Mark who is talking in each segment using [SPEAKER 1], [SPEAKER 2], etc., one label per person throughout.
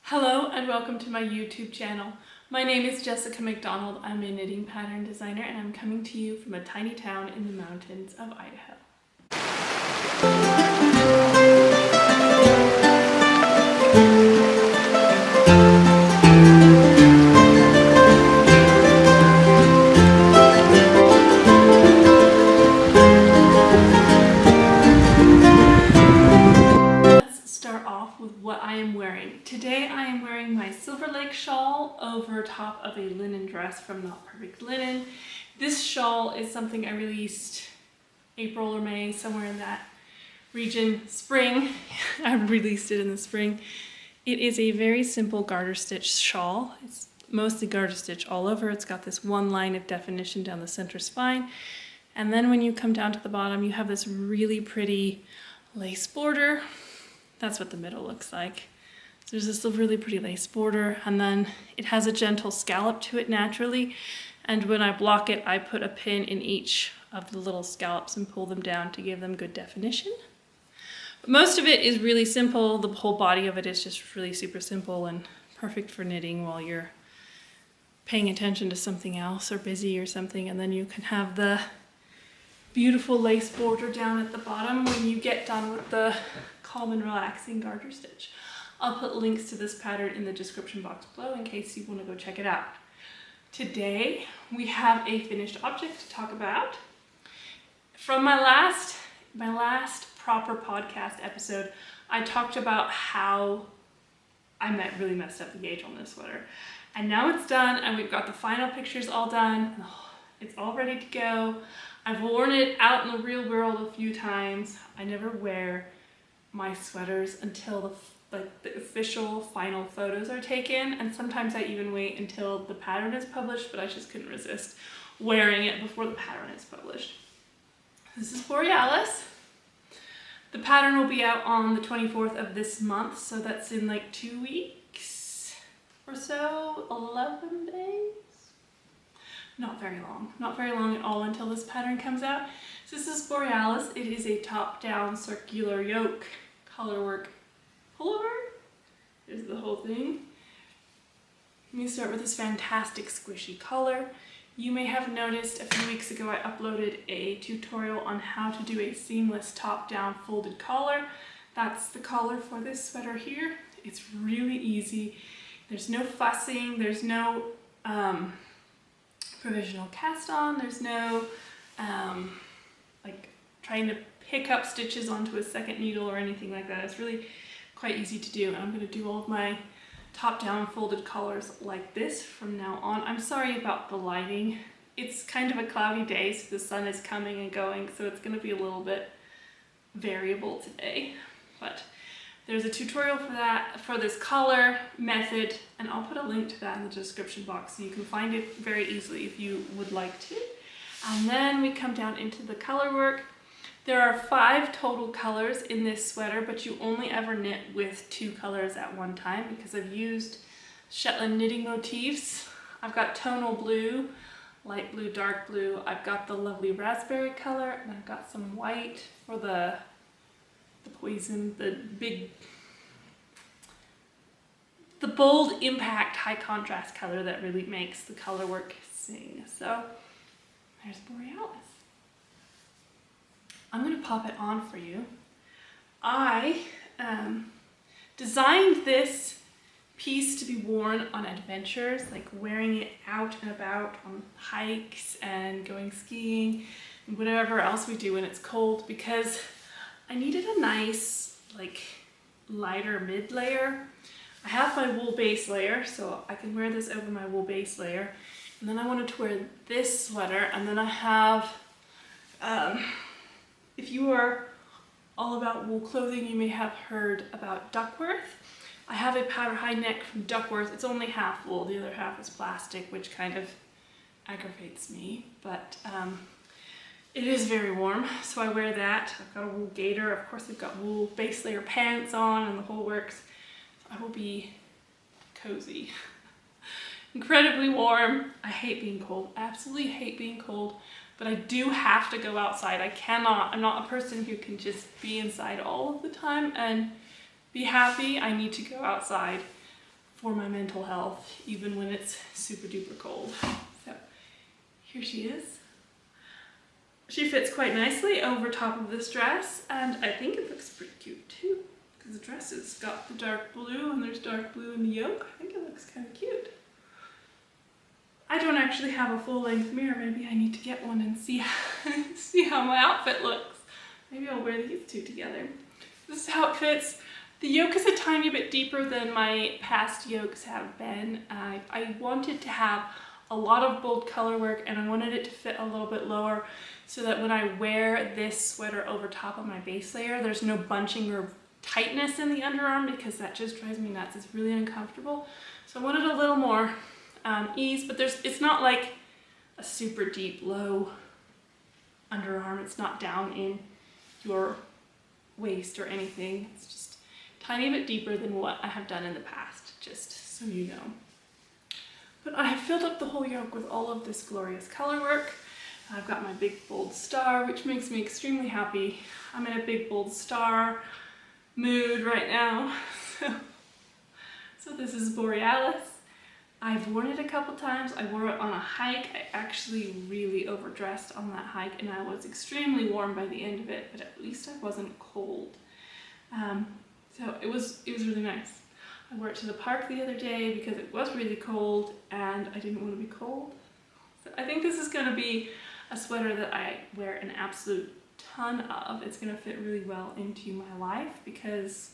[SPEAKER 1] Hello and welcome to my YouTube channel. My name is Jessica McDonald. I'm a knitting pattern designer and I'm coming to you from a tiny town in the mountains of Idaho. What I am wearing. Today I am wearing my Silver Lake shawl over top of a linen dress from Not Perfect Linen. This shawl is something I released April or May, somewhere in that region. Spring. I released it in the spring. It is a very simple garter stitch shawl. It's mostly garter stitch all over. It's got this one line of definition down the center spine. And then when you come down to the bottom, you have this really pretty lace border. That's what the middle looks like. So there's this really pretty lace border, and then it has a gentle scallop to it naturally. And when I block it, I put a pin in each of the little scallops and pull them down to give them good definition. But most of it is really simple. The whole body of it is just really super simple and perfect for knitting while you're paying attention to something else or busy or something. And then you can have the beautiful lace border down at the bottom when you get done with the calm and relaxing garter stitch. I'll put links to this pattern in the description box below in case you want to go check it out. Today we have a finished object to talk about. From my last proper podcast episode, I talked about how I really messed up the gauge on this sweater. And now it's done and we've got the final pictures all done. It's all ready to go. I've worn it out in the real world a few times. I never wear my sweaters until the official final photos are taken, and sometimes I even wait until the pattern is published, but I just couldn't resist wearing it before the pattern is published. This is Borealis. The pattern will be out on the 24th of this month, so that's in like 2 weeks or so, 11 days. Not very long at all until this pattern comes out. So this is Borealis. It is a top-down circular yoke colorwork pullover. Here's the whole thing. Let me start with this fantastic squishy collar. You may have noticed a few weeks ago I uploaded a tutorial on how to do a seamless top-down folded collar. That's the collar for this sweater here. It's really easy. There's no fussing. There's no provisional cast on. There's no like trying to pick up stitches onto a second needle or anything like that. It's really quite easy to do. And I'm going to do all of my top-down folded collars like this from now on. I'm sorry about the lighting. It's kind of a cloudy day, so the sun is coming and going, so it's going to be a little bit variable today. But there's a tutorial for that, for this collar method, and I'll put a link to that in the description box so you can find it very easily if you would like to. And then we come down into the color work. There are 5 total colors in this sweater, but you only ever knit with 2 colors at one time because I've used Shetland knitting motifs. I've got tonal blue, light blue, dark blue. I've got the lovely raspberry color, and I've got some white for the poison, the bold impact high contrast color that really makes the color work sing. So there's Borealis. I'm going to pop it on for you. I designed this piece to be worn on adventures, like wearing it out and about on hikes and going skiing and whatever else we do when it's cold, because I needed a nice, like, lighter mid layer. I have my wool base layer, so I can wear this over my wool base layer. And then I wanted to wear this sweater, and then I have, if you are all about wool clothing, you may have heard about Duckworth. I have a powder high neck from Duckworth. It's only half wool, the other half is plastic, which kind of aggravates me, but it is very warm, so I wear that. I've got a wool gaiter. Of course, I've got wool base layer pants on and the whole works. I will be cozy. Incredibly warm. I hate being cold. Absolutely hate being cold, but I do have to go outside. I'm not a person who can just be inside all of the time and be happy. I need to go outside. for my mental health, even when it's super duper cold. So here she is. She fits quite nicely over top of this dress, and I think it looks pretty cute too, because the dress has got the dark blue and there's dark blue in the yoke. I think it looks kind of cute. I don't actually have a full-length mirror. Maybe I need to get one and see how my outfit looks. Maybe I'll wear these two together. This is how it fits. The yoke is a tiny bit deeper than my past yokes have been. I wanted to have a lot of bold color work, and I wanted it to fit a little bit lower so that when I wear this sweater over top of my base layer, there's no bunching or tightness in the underarm, because that just drives me nuts. It's really uncomfortable. So I wanted a little more ease, but it's not like a super deep low underarm. It's not down in your waist or anything. It's just a tiny bit deeper than what I have done in the past, just so you know. But I have filled up the whole yoke with all of this glorious color work. I've got my big bold star, which makes me extremely happy. I'm in a big bold star mood right now. So this is Borealis. I've worn it a couple times. I wore it on a hike. I actually really overdressed on that hike, and I was extremely warm by the end of it, but at least I wasn't cold. So it was really nice. I wore it to the park the other day because it was really cold and I didn't want to be cold. So I think this is going to be a sweater that I wear an absolute ton of. It's going to fit really well into my life because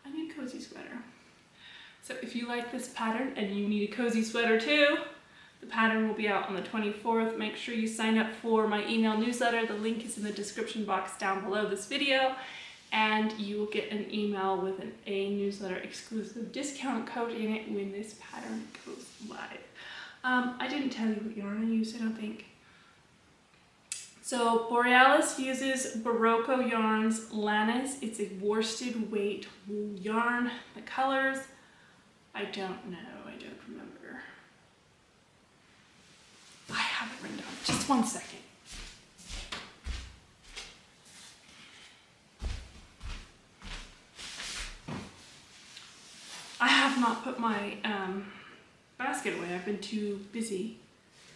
[SPEAKER 1] I need a cozy sweater. So if you like this pattern and you need a cozy sweater too, the pattern will be out on the 24th. Make sure you sign up for my email newsletter. The link is in the description box down below this video, and you will get an email with a newsletter exclusive discount code in it when this pattern goes live. I didn't tell you what yarn I used, I don't think. So Borealis uses Barocco Yarns Lannis. It's a worsted weight wool yarn. The colors, I don't know, I don't remember. I have it written down, just one second. I have not put my basket away. I've been too busy,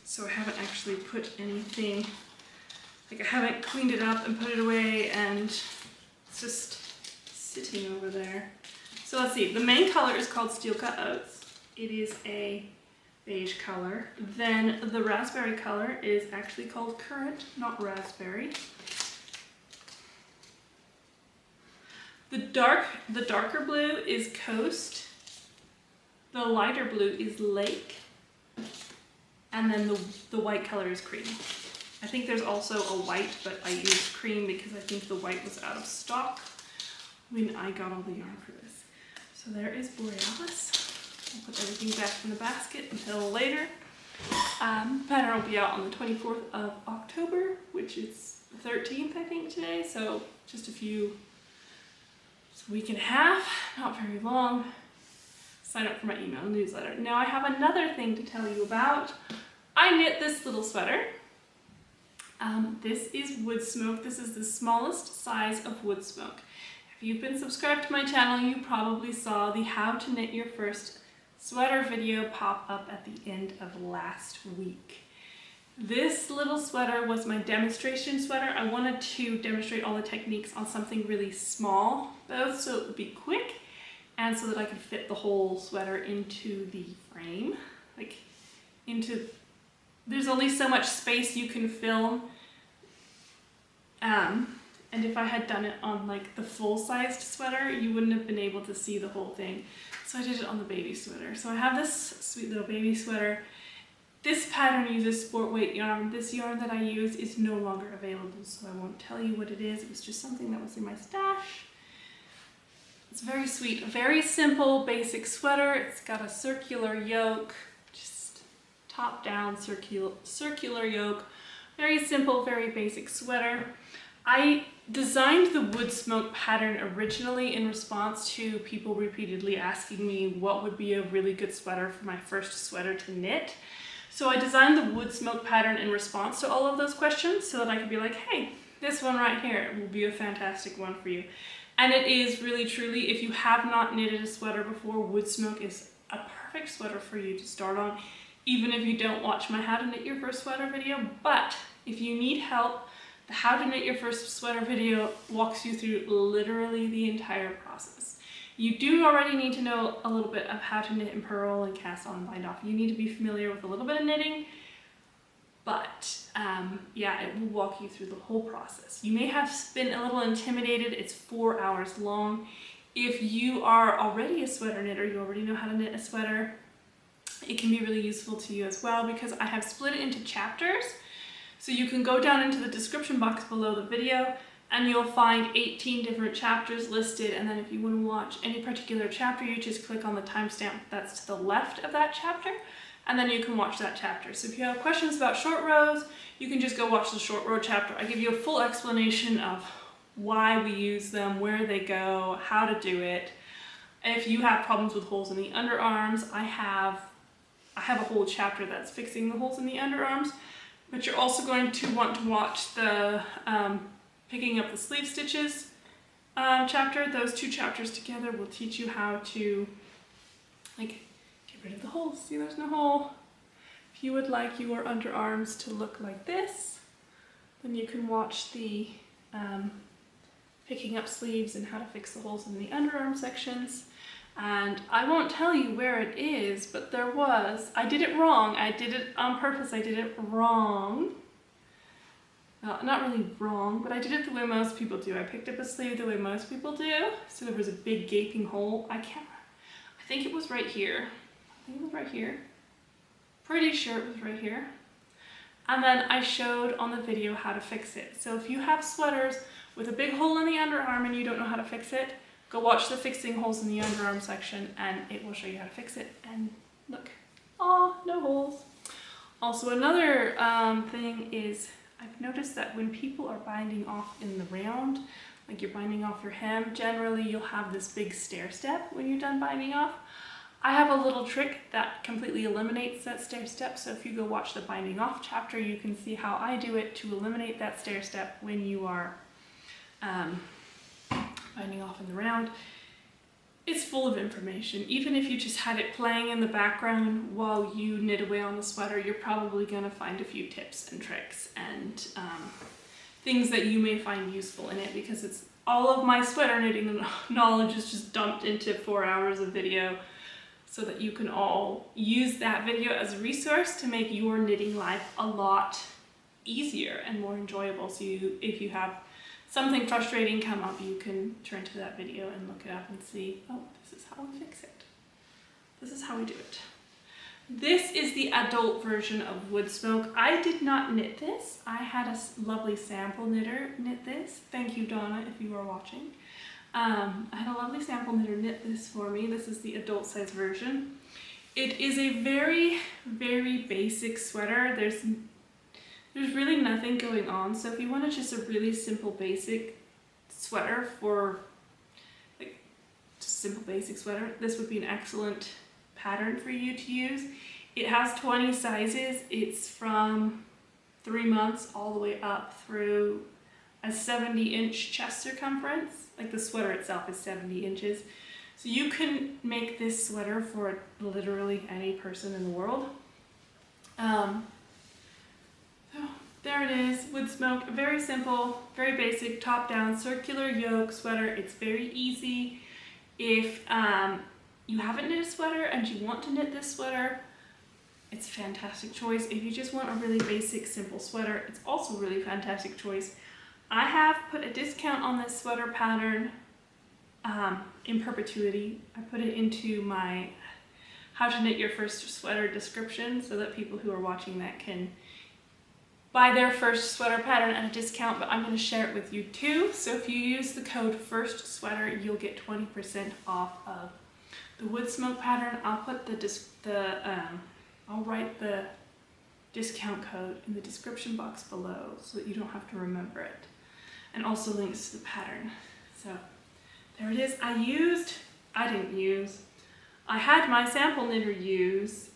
[SPEAKER 1] so I haven't actually put anything, like I haven't cleaned it up and put it away, and it's just sitting over there. So let's see, the main color is called Steel Cut Oats. It is a beige color. Then the raspberry color is actually called Currant, not Raspberry. The darker blue is Coast. The lighter blue is Lake. And then the white color is Cream. I think there's also a white, but I used Cream because I think the white was out of stock when I got all the yarn for this. So there is Borealis. I'll put everything back in the basket until later. Pattern will be out on the 24th of October, which is the 13th, I think, today. So just a week and a half, not very long. Sign up for my email newsletter. Now I have another thing to tell you about. I knit this little sweater. This is wood smoke. This is the smallest size of wood smoke. If you've been subscribed to my channel, you probably saw the How to Knit Your First Sweater video pop up at the end of last week. This little sweater was my demonstration sweater. I wanted to demonstrate all the techniques on something really small, both so it would be quick and so that I could fit the whole sweater into the frame. There's only so much space you can film. And if I had done it on like the full-sized sweater, you wouldn't have been able to see the whole thing. So I did it on the baby sweater. So I have this sweet little baby sweater. This pattern uses sport weight yarn. This yarn that I use is no longer available, so I won't tell you what it is. It was just something that was in my stash. It's very sweet, a very simple, basic sweater. It's got a circular yoke, just top down circular yoke. Very simple, very basic sweater. I designed the wood smoke pattern originally in response to people repeatedly asking me what would be a really good sweater for my first sweater to knit. So I designed the wood smoke pattern in response to all of those questions so that I could be like, hey, this one right here will be a fantastic one for you. And it is really truly, if you have not knitted a sweater before, wood smoke is a perfect sweater for you to start on, even if you don't watch my How to Knit Your First Sweater video. But if you need help, the How to Knit Your First Sweater video walks you through literally the entire process. You do already need to know a little bit of how to knit and purl and cast on and bind off. You need to be familiar with a little bit of knitting, but yeah, it will walk you through the whole process. You may have been a little intimidated. It's 4 hours long. If you are already a sweater knitter, you already know how to knit a sweater, it can be really useful to you as well, because I have split it into chapters. So you can go down into the description box below the video and you'll find 18 different chapters listed. And then if you want to watch any particular chapter, you just click on the timestamp that's to the left of that chapter, and then you can watch that chapter. So if you have questions about short rows, you can just go watch the short row chapter. I give you a full explanation of why we use them, where they go, how to do it. If you have problems with holes in the underarms, I have a whole chapter that's fixing the holes in the underarms, but you're also going to want to watch the picking up the sleeve stitches chapter. Those two chapters together will teach you how to get rid of the holes. See, there's no hole. If you would like your underarms to look like this, then you can watch the picking up sleeves and how to fix the holes in the underarm sections. And I won't tell you where it is, but I did it wrong. I did it on purpose. I did it wrong. Well, not really wrong, but I did it the way most people do. I picked up a sleeve the way most people do. So there was a big gaping hole. I think it was right here. Pretty sure it was right here. And then I showed on the video how to fix it. So if you have sweaters with a big hole in the underarm and you don't know how to fix it, go watch the fixing holes in the underarm section and it will show you how to fix it. And look, oh, no holes. Also, another thing is, I've noticed that when people are binding off in the round, like you're binding off your hem, generally you'll have this big stair step when you're done binding off. I have a little trick that completely eliminates that stair step. So if you go watch the binding off chapter, you can see how I do it to eliminate that stair step when you are binding off in the round. It's full of information. Even if you just had it playing in the background while you knit away on the sweater, you're probably going to find a few tips and tricks and things that you may find useful in it, because it's all of my sweater knitting knowledge is just dumped into 4 hours of video, so that you can all use that video as a resource to make your knitting life a lot easier and more enjoyable. So if you have something frustrating come up, you can turn to that video and look it up and see, oh, this is how we fix it. This is how we do it. This is the adult version of wood smoke. I did not knit this. I had a lovely sample knitter knit this. Thank you, Donna, if you are watching. I had a lovely sample knitter knit this for me. This is the adult size version. It is a very, very basic sweater. There's really nothing going on. So if you wanted just a really simple basic sweater simple basic sweater, this would be an excellent pattern for you to use. It has 20 sizes. It's from 3 months all the way up through a 70-inch chest circumference. Like the sweater itself is 70 inches. So you can make this sweater for literally any person in the world. So there it is, wood smoke, very simple, very basic, top-down, circular yoke sweater. It's very easy. If you haven't knit a sweater and you want to knit this sweater, it's a fantastic choice. If you just want a really basic, simple sweater, it's also a really fantastic choice. I have put a discount on this sweater pattern in perpetuity. I put it into my How to Knit Your First Sweater description so that people who are watching that can buy their first sweater pattern at a discount, but I'm going to share it with you too. So if you use the code FIRSTSWEATER, you'll get 20% off of the wood smoke pattern. I'll put I'll write the discount code in the description box below so that you don't have to remember it. And also links to the pattern. So there it is. I had my sample knitter use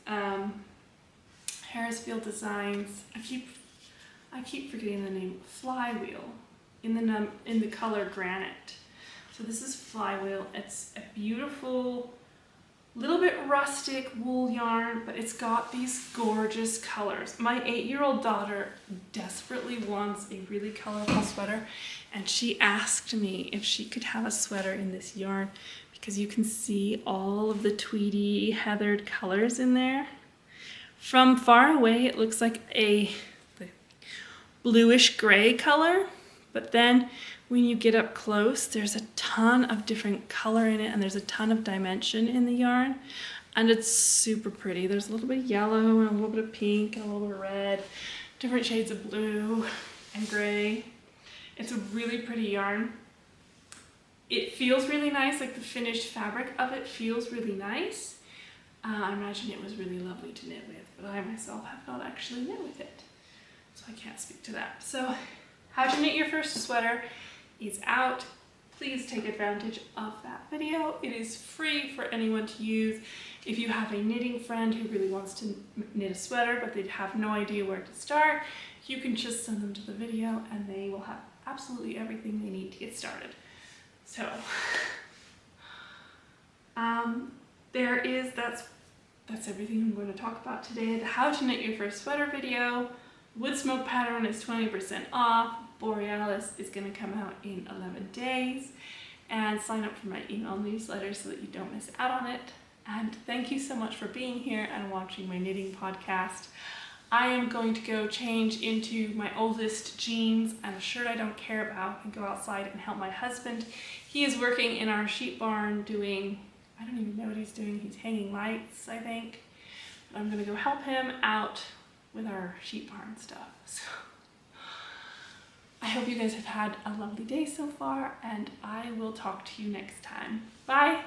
[SPEAKER 1] Harrisfield Designs. I keep forgetting the name. Flywheel in the color granite. So this is flywheel. It's a beautiful, little bit rustic wool yarn, but it's got these gorgeous colors. My 8-year-old daughter desperately wants a really colorful sweater, and she asked me if she could have a sweater in this yarn because you can see all of the tweedy, heathered colors in there. From far away, it looks like a bluish gray color, but then when you get up close, there's a ton of different color in it, and there's a ton of dimension in the yarn, and it's super pretty. There's a little bit of yellow and a little bit of pink and a little bit of red, different shades of blue and gray. It's a really pretty yarn. It feels really nice, like the finished fabric of it feels really nice. I imagine it was really lovely to knit with, but I myself have not actually knit with it, so I can't speak to that. So how to knit your first sweater is out. Please take advantage of that video. It is free for anyone to use. If you have a knitting friend who really wants to knit a sweater but they have no idea where to start, you can just send them to the video and they will have absolutely everything they need to get started. So that's everything I'm going to talk about today. The how to knit your first sweater video. Wood smoke pattern is 20% off. Borealis is going to come out in 11 days. And sign up for my email newsletter so that you don't miss out on it. And thank you so much for being here and watching my knitting podcast. I am going to go change into my oldest jeans and a shirt I don't care about and go outside and help my husband. He is working in our sheep barn doing, I don't even know what he's doing. He's hanging lights, I think. But I'm going to go help him out with our sheep barn stuff. So I hope you guys have had a lovely day so far, and I will talk to you next time. Bye!